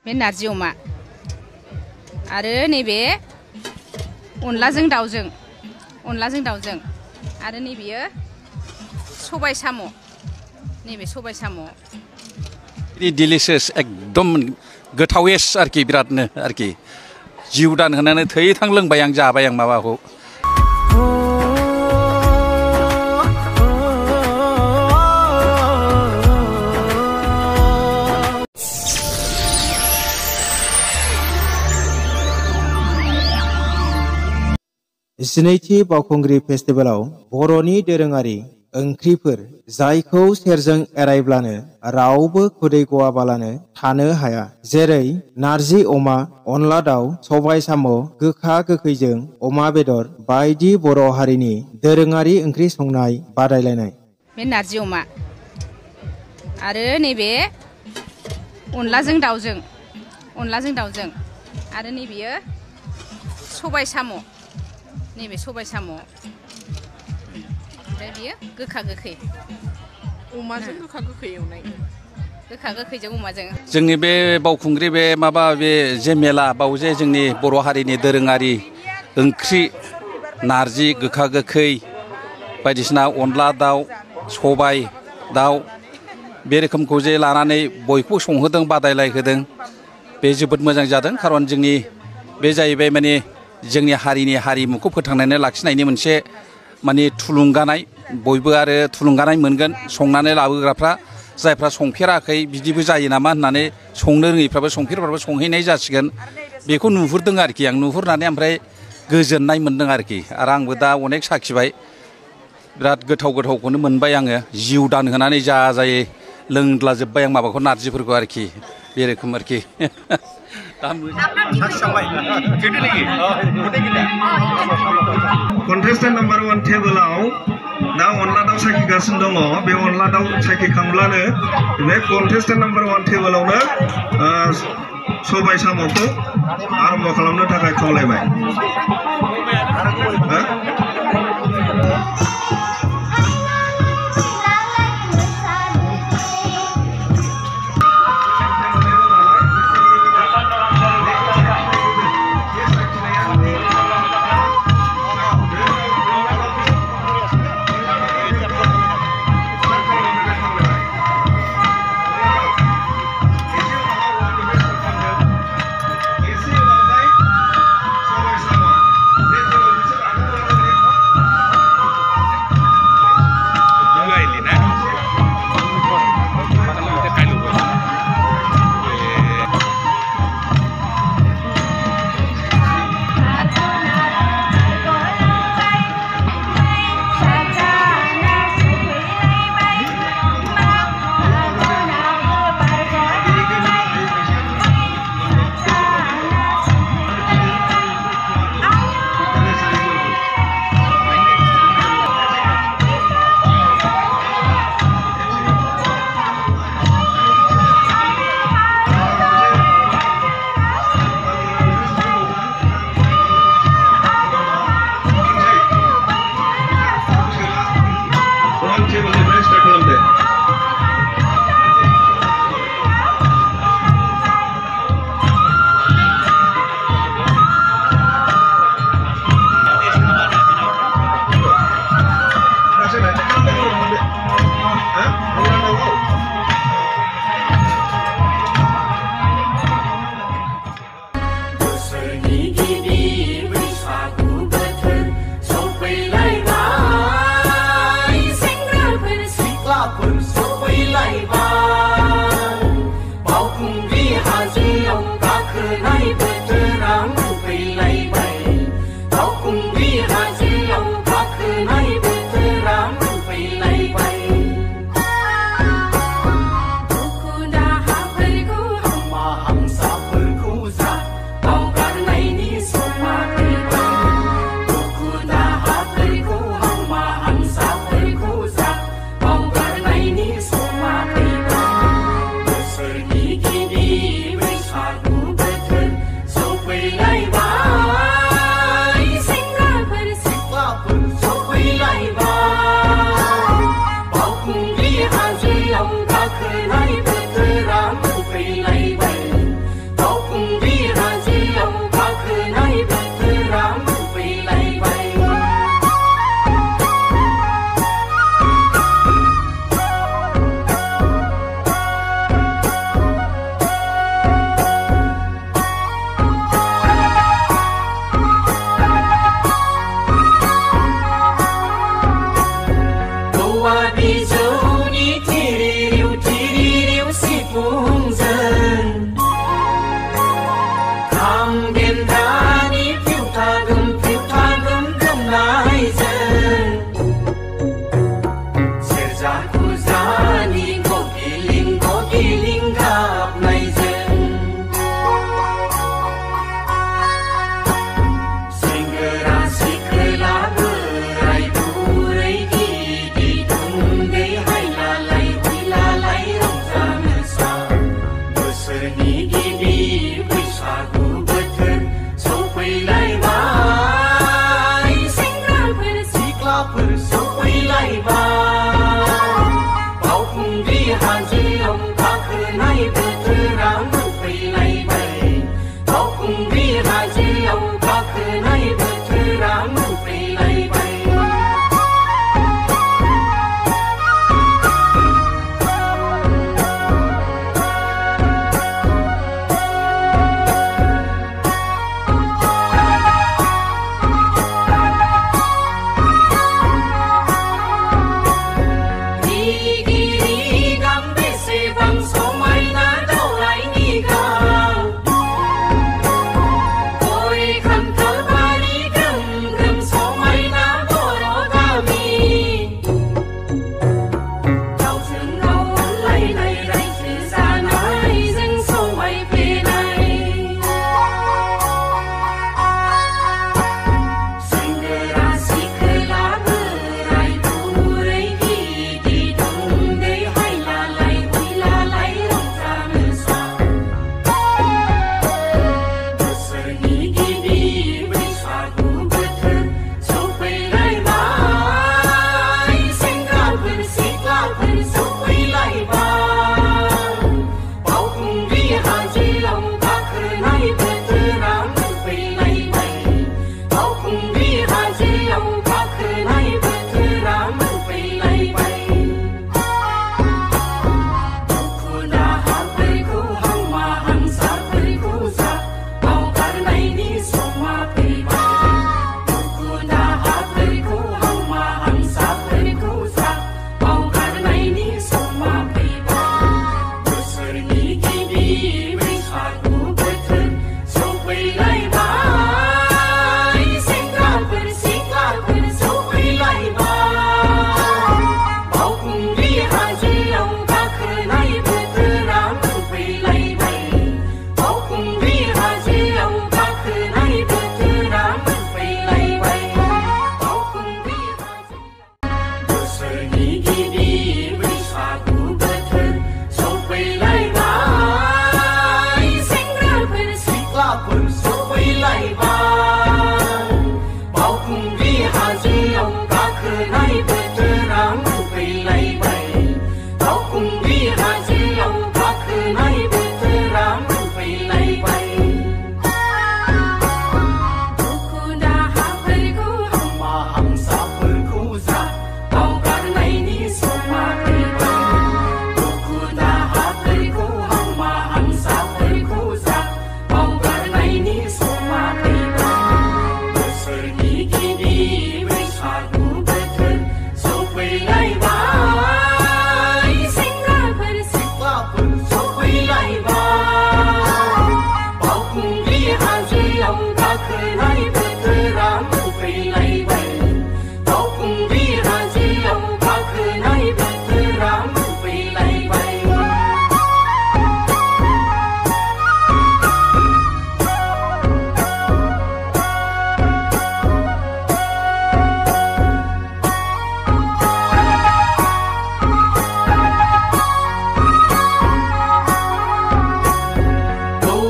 बे नारजि अमा आरो नैबे अनलाजों दाउजों आरो नैबेयो सबाय साम' नैबे सबाय साम' डिलिशियस एकदम गोथावेस आरोखि बिरादनो आरोखि जिउ दान होनानै थै थां लोंबाय आं जाबाय आं माबाखौ जिनैथि बावखुंग्रि फेस्टिभेलाव बर'नि दोरोङारि ओंख्रिफोर जायखौ सेरजों एरायब्लानो रावबो खुदै गवाबालानो थानो हाया जेरै नारजि अमा अनला दाउ सबाय साम' गोखा गोखैजों अमा बेदर बायदि बर' हारिनि दोरोङारि ओंख्रि संनाय बादायलायनाय बे नारजि अमा आरो नैबे अनलाजों दाउजों आरो नैबेयो सबाय साम' नैबे सबाय साम' ओमफ्राय बियो गोखा गोखै अमाजों गोखा गोखै एवनाय गोखा गोखैजों अमाजों जोंनि बे बावखुंग्रि बे माबा बे जे मेला बावजे जोंनि बर' हारिनि दोरोङारि ओंख्रि नारजि गोखा गोखै बायदिसिना अनला दाउ सबाय दाउ बे रोखोमखौ जे लानानै बयखौबो संहोदों बादायलायहोदों बे जोबोद मोजां जादों खारन जोंनि बे जाहैबाय माने जोंनि हारिनि हारिमुखौ फोथांनानै लाखिनायनि मोनसे माने थुलुंगानाय बयबो आरो थुलुंगानाय मोनगोन संनानै लाबोग्राफ्रा जायफ्रा संफेराखै बिदिबो जायो नामा होननानै संनो रोङैफ्राबो संफेरफ्राबो संहैनाय जासिगोन बेखौ नुहुरदों आरोखि आं नुहुरनानै ओमफ्राय गोजोननाय मोनदों आरोखि आरो आंबो दा अनेक साखिबाय बिराद गोथावखौनो मोनबाय आङो जिउ दान होनानै जाजायै लोंद्लाजोब्बाय आं माबाखौ नारजिफोरखौ आरोखि बे रोखोम आरोखि कन्टेस्टेन्ट नाम्बार 1 टेबोलाव दा अनला दाउ साखिगासिनो दङ बे अनला दाउ साखिखांब्लानो बे कन्टेस्टेन्ट नाम्बार 1 टेबोलावनो सबाय साम'खौ आरम्भ खालामनो थाखाय खावलायबाय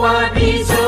औवा बिजौ